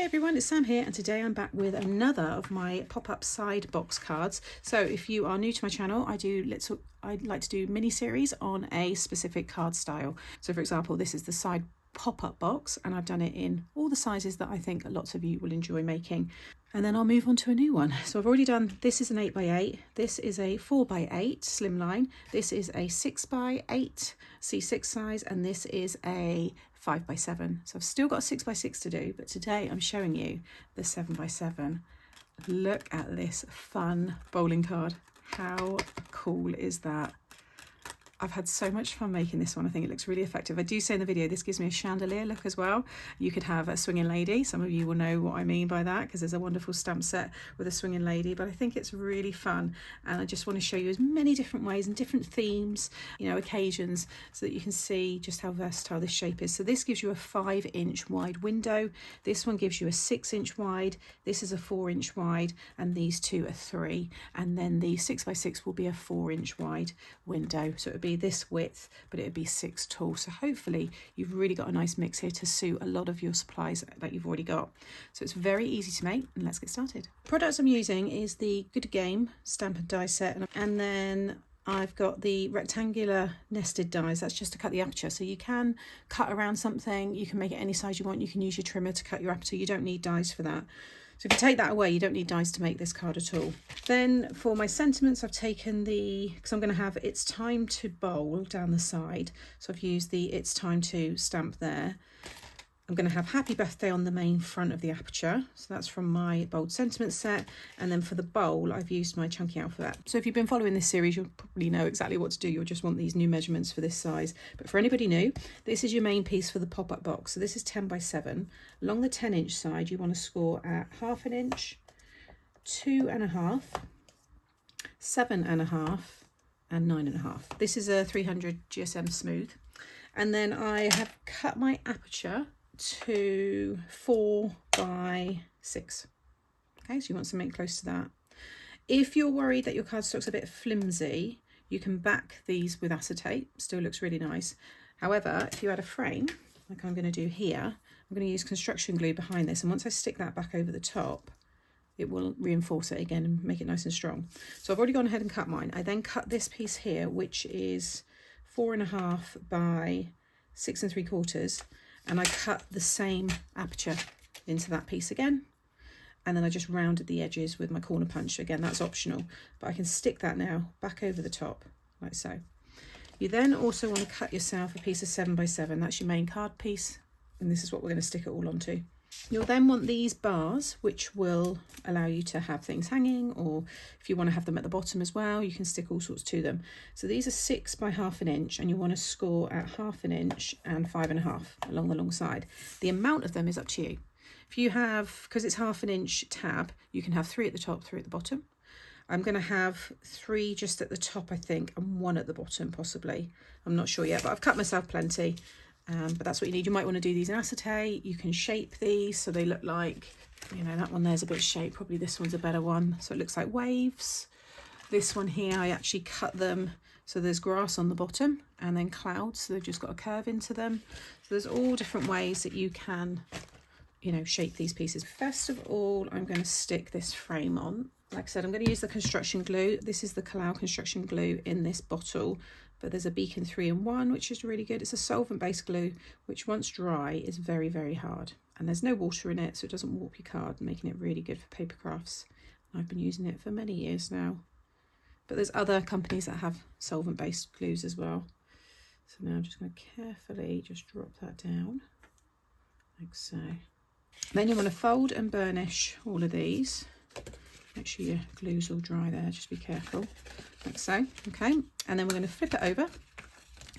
Hey everyone, it's Sam here, and today I'm back with another of my pop-up side box cards. So if you are new to my channel, I like to do mini series on a specific card style. So for example, this is the side pop-up box, and I've done it in all the sizes that I think lots of you will enjoy making. And then I'll move on to a new one. So I've already done, this is an 8x8, this is a 4x8 slimline, this is a 6x8 C6 size, and this is a 5x7. So I've still got a 6x6 to do, but today I'm showing you the 7x7. Look at this fun bowling card. How cool is that? I've had so much fun making this one. I think it looks really effective. I do say in the video, this gives me a chandelier look as well. You could have a swinging lady. Some of you will know what I mean by that because there's a wonderful stamp set with a swinging lady, but I think it's really fun. And I just want to show you as many different ways and different themes, you know, occasions, so that you can see just how versatile this shape is. So this gives you a 5-inch wide window. This one gives you a 6-inch wide. This is a 4-inch wide, and these two are 3. And then the 6x6 will be a 4-inch wide window. So it would be this width, but it would be 6 tall. So hopefully you've really got a nice mix here to suit a lot of your supplies that you've already got. So it's very easy to make, and let's get started. Products I'm using is the Good Game stamp and die set, and then I've got the rectangular nested dies. That's just to cut the aperture. So you can cut around something, you can make it any size you want, you can use your trimmer to cut your aperture. You don't need dies for that. So if you take that away, you don't need dies to make this card at all. Then for my sentiments, I've taken because I'm going to have It's Time to Bowl down the side. So I've used the It's Time to stamp there. I'm going to have Happy Birthday on the main front of the aperture. So that's from my Bold Sentiment set. And then for the bowl, I've used my Chunky Alphabet. So if you've been following this series, you'll probably know exactly what to do. You'll just want these new measurements for this size. But for anybody new, this is your main piece for the pop-up box. So this is 10x7. Along the 10-inch side, you want to score at 1/2 inch, 2.5, 7.5, and 9.5. This is a 300 GSM smooth. And then I have cut my aperture to 4x6. Okay, so you want something close to that. If you're worried that your cardstock's a bit flimsy, you can back these with acetate. Still looks really nice. However, if you had a frame, like I'm going to do here, I'm going to use construction glue behind this, and once I stick that back over the top, it will reinforce it again and make it nice and strong. So I've already gone ahead and cut mine. I then cut this piece here, which is 4.5 by 6 3/4, and I cut the same aperture into that piece again, and then I just rounded the edges with my corner punch. Again, that's optional, but I can stick that now back over the top like so. You then also want to cut yourself a piece of 7x7. That's your main card piece, and this is what we're going to stick it all onto. You'll then want these bars, which will allow you to have things hanging, or if you want to have them at the bottom as well, you can stick all sorts to them. So these are 6 by 1/2 inch, and you want to score at 1/2 inch and 5.5 along the long side. The amount of them is up to you. If you have, because it's 1/2 inch tab, you can have 3 at the top, 3 at the bottom. I'm going to have 3 just at the top, I think, and 1 at the bottom possibly. I'm not sure yet, but I've cut myself plenty. But that's what you need. You might want to do these in acetate. You can shape these so they look like, you know, that one there's a bit shaped. Probably this one's a better one. So it looks like waves. This one here, I actually cut them so there's grass on the bottom and then clouds. So they've just got a curve into them. So there's all different ways that you can, you know, shape these pieces. First of all, I'm going to stick this frame on. Like I said, I'm going to use the construction glue. This is the Collall construction glue in this bottle, but there's a Beacon 3-in-1, which is really good. It's a solvent-based glue, which once dry is very, very hard. And there's no water in it, so it doesn't warp your card, making it really good for paper crafts. I've been using it for many years now. But there's other companies that have solvent-based glues as well. So now I'm just going to carefully just drop that down, like so. Then you want to fold and burnish all of these. Make sure your glue's all dry there, just be careful, like so. Okay, and then we're going to flip it over.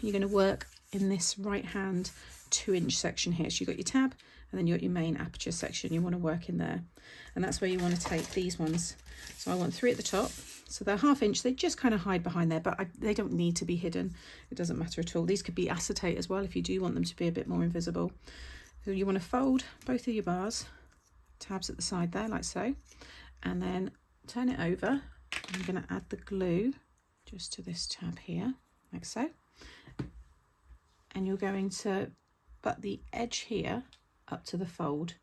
You're going to work in this right hand 2-inch section here. So you've got your tab, and then you've got your main aperture section. You want to work in there, and that's where you want to take these ones. So I want 3 at the top, so they're 1/2 inch. They just kind of hide behind there, but they don't need to be hidden. It doesn't matter at all. These could be acetate as well if you do want them to be a bit more invisible. So you want to fold both of your bars, tabs at the side there, like so. And then turn it over. I'm going to add the glue just to this tab here, like so. And you're going to butt the edge here up to the fold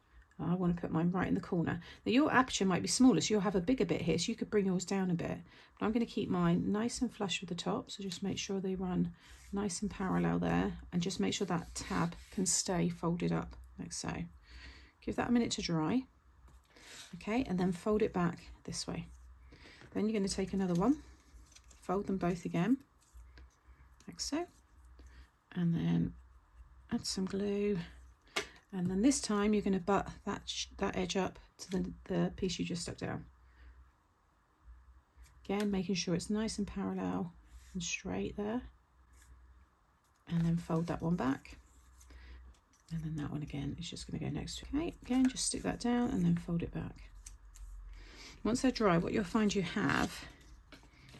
I want to put mine right in the corner. Now your aperture might be smaller, so you'll have a bigger bit here, so you could bring yours down a bit. But I'm going to keep mine nice and flush with the top, so just make sure they run nice and parallel there, and just make sure that tab can stay folded up like so. Give that a minute to dry. Okay, and then fold it back this way. Then you're going to take another one, fold them both again, like so, and then add some glue, and then this time you're going to butt that edge up to the piece you just stuck down. Again, making sure it's nice and parallel and straight there, and then fold that one back, and then that one again is just going to go next to it. Okay, again, just stick that down and then fold it back. Once they're dry, what you'll find you have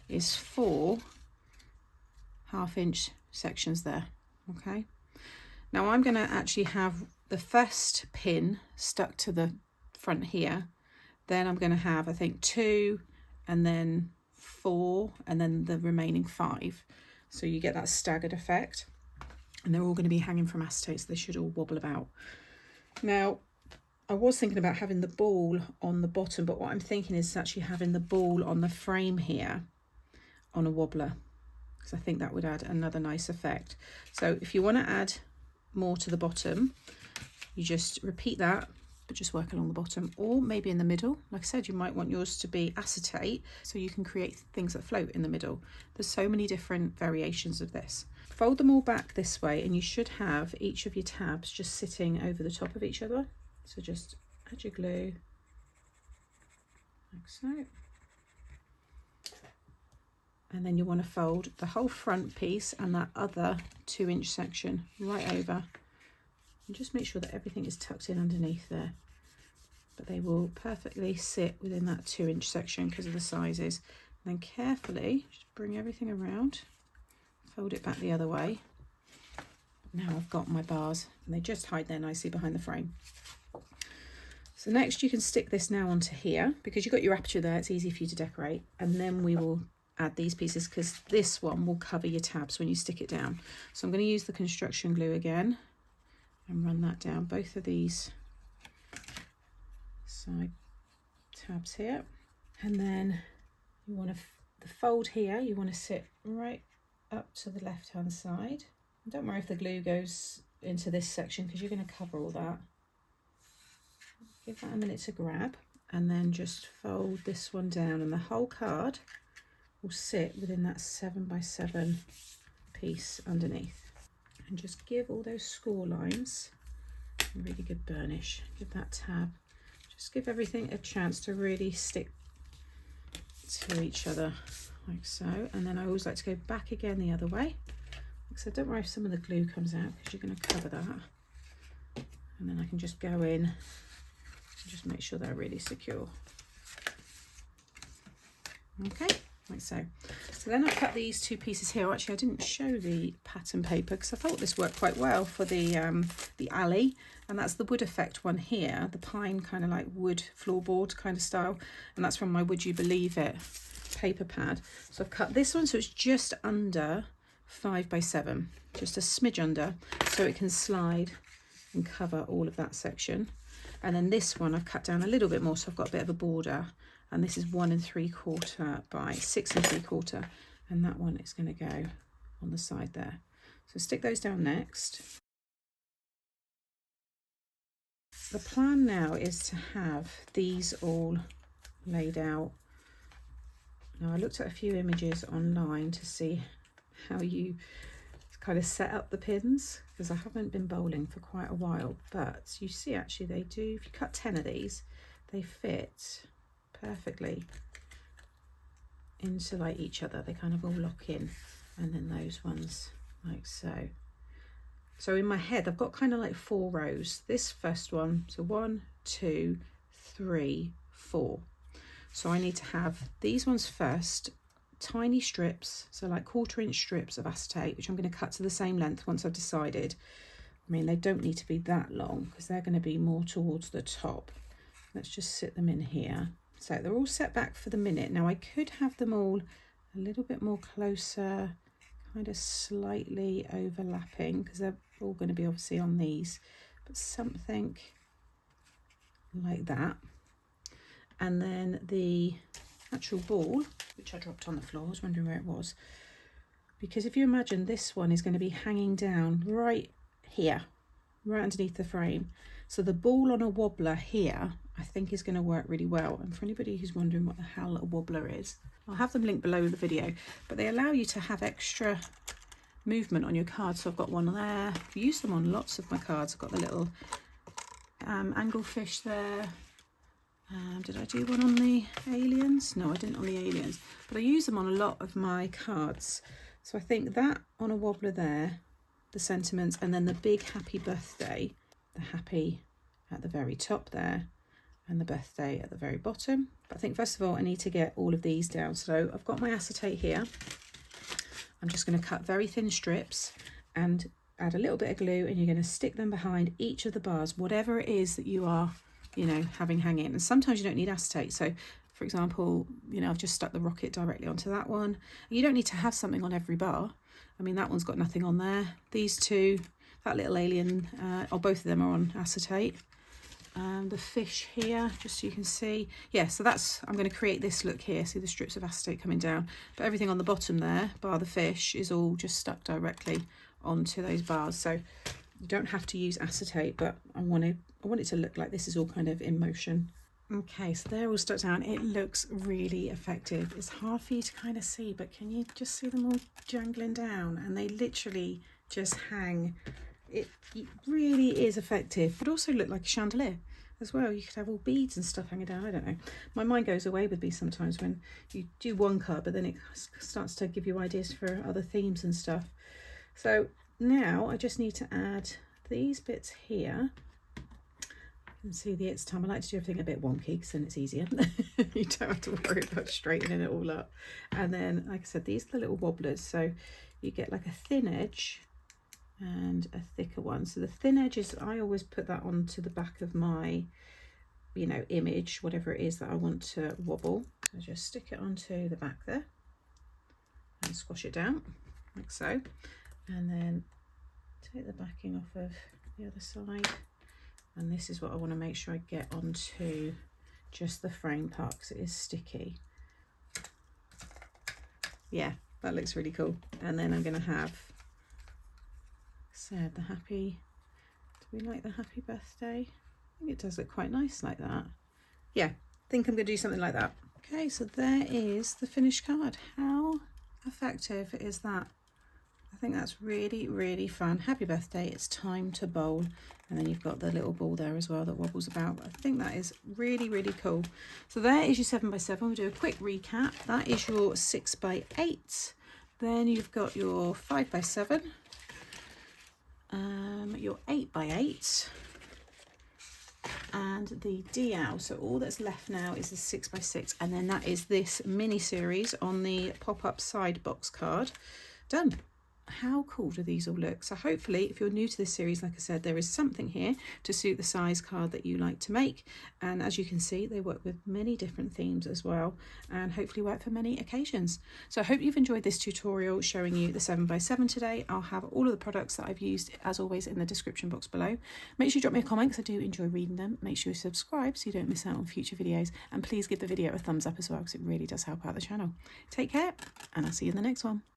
is 4 1/2-inch sections there. Okay, now I'm going to actually have the first pin stuck to the front here, then I'm going to have, I think, 2 and then 4 and then the remaining 5, so you get that staggered effect, and they're all going to be hanging from acetate, so they should all wobble about. Now I was thinking about having the ball on the bottom, but what I'm thinking is actually having the ball on the frame here on a wobbler, because I think that would add another nice effect. So if you want to add more to the bottom, you just repeat that, but just work along the bottom, or maybe in the middle. Like I said, you might want yours to be acetate, so you can create things that float in the middle. There's so many different variations of this. Fold them all back this way, and you should have each of your tabs just sitting over the top of each other. So just add your glue, like so. And then you want to fold the whole front piece and that other 2-inch section right over. And just make sure that everything is tucked in underneath there. But they will perfectly sit within that 2-inch section because of the sizes. And then carefully just bring everything around, fold it back the other way. Now I've got my bars, and they just hide there nicely behind the frame. So next you can stick this now onto here, because you've got your aperture there, it's easy for you to decorate, and then we will add these pieces, because this one will cover your tabs when you stick it down. So I'm going to use the construction glue again and run that down both of these side tabs here, and then you want to the fold here, you want to sit right up to the left hand side. And don't worry if the glue goes into this section, because you're going to cover all that. Give that a minute to grab, and then just fold this one down, and the whole card will sit within that 7x7 piece underneath. And just give all those score lines a really good burnish. Give that tab, just give everything a chance to really stick to each other like so. And then I always like to go back again the other way. So don't worry if some of the glue comes out, because you're going to cover that. And then I can just go in and just make sure they're really secure. Okay, like so. So then I cut these 2 pieces here. Actually, I didn't show the pattern paper because I thought this worked quite well for the alley, and that's the wood effect one here, the pine kind of like wood floorboard kind of style, and that's from my Would You Believe It paper pad. So I've cut this one so it's just under 5x7, just a smidge under, so it can slide and cover all of that section. And then this one I've cut down a little bit more, so I've got a bit of a border, and this is 1 3/4 by 6 3/4, and that one is going to go on the side there. So stick those down next. The plan now is to have these all laid out. Now I looked at a few images online to see how you kind of set up the pins, because I haven't been bowling for quite a while, but you see actually they do, if you cut 10 of these, they fit perfectly into like each other. They kind of all lock in, and then those ones like so. So in my head I've got kind of like 4 rows. This first one, so 1 2 3 4. So I need to have these ones first, tiny strips, so like 1/4-inch strips of acetate, which I'm going to cut to the same length once I've decided. I mean, they don't need to be that long because they're going to be more towards the top. Let's just sit them in here. So they're all set back for the minute. Now I could have them all a little bit more closer, kind of slightly overlapping, because they're all going to be obviously on these, but something like that. And then the actual ball, which I dropped on the floor, I was wondering where it was. Because if you imagine this one is going to be hanging down right here, right underneath the frame. So the ball on a wobbler here, I think is going to work really well. And for anybody who's wondering what the hell a wobbler is, I'll have them linked below the video, but they allow you to have extra movement on your cards. So I've got one there. I've used them on lots of my cards. I've got the little anglefish there. Did I do one on the aliens? No, I didn't on the aliens, but I use them on a lot of my cards. So I think that on a wobbler there, the sentiments, and then the big happy birthday, the happy at the very top there, and the birthday at the very bottom. But I think first of all, I need to get all of these down. So I've got my acetate here. I'm just going to cut very thin strips and add a little bit of glue, and you're going to stick them behind each of the bars, whatever it is that you are, you know, having hanging. And sometimes you don't need acetate. So for example, you know, I've just stuck the rocket directly onto that one. You don't need to have something on every bar. I mean, that one's got nothing on there. These two, that little alien, or both of them are on acetate. The fish here, just so you can see. Yeah, so that's, I'm going to create this look here. See the strips of acetate coming down. But everything on the bottom there, bar the fish, is all just stuck directly onto those bars. So you don't have to use acetate, but I want it to look like this is all kind of in motion. Okay, so they're all stuck down. It looks really effective. It's hard for you to kind of see, but can you just see them all jangling down? And they literally just hang. It really is effective. It also look like a chandelier as well. You could have all beads and stuff hanging down. I don't know. My mind goes away with me sometimes when you do one card, but then it starts to give you ideas for other themes and stuff. So now I just need to add these bits here. And see the it's time. I like to do everything a bit wonky because then it's easier. You don't have to worry about straightening it all up. And then, like I said, these are the little wobblers. So you get like a thin edge and a thicker one. So the thin edge is, I always put that onto the back of my, you know, image, whatever it is that I want to wobble. So just stick it onto the back there and squash it down like so. And then take the backing off of the other side. And this is what I want to make sure I get onto just the frame part because it is sticky. Yeah, that looks really cool. And then I'm going to have, said, the happy, do we like the happy birthday? I think it does look quite nice like that. Yeah, I think I'm going to do something like that. Okay, so there is the finished card. How effective is that? I think that's really, really fun. Happy birthday, it's time to bowl. And then you've got the little ball there as well that wobbles about. I think that is really, really cool. So there is your 7x7. We'll do a quick recap. That is your 6x8. Then you've got your 5x7, your 8x8, and the DL. So all that's left now is the 6x6. And then that is this mini series on the pop-up side box card. Done. How cool do these all look? So hopefully, if you're new to this series, like I said, there is something here to suit the size card that you like to make. And as you can see, they work with many different themes as well, and hopefully work for many occasions. So I hope you've enjoyed this tutorial showing you the 7x7 today. I'll have all of the products that I've used, as always, in the description box below. Make sure you drop me a comment because I do enjoy reading them. Make sure you subscribe so you don't miss out on future videos. And please give the video a thumbs up as well because it really does help out the channel. Take care, and I'll see you in the next one.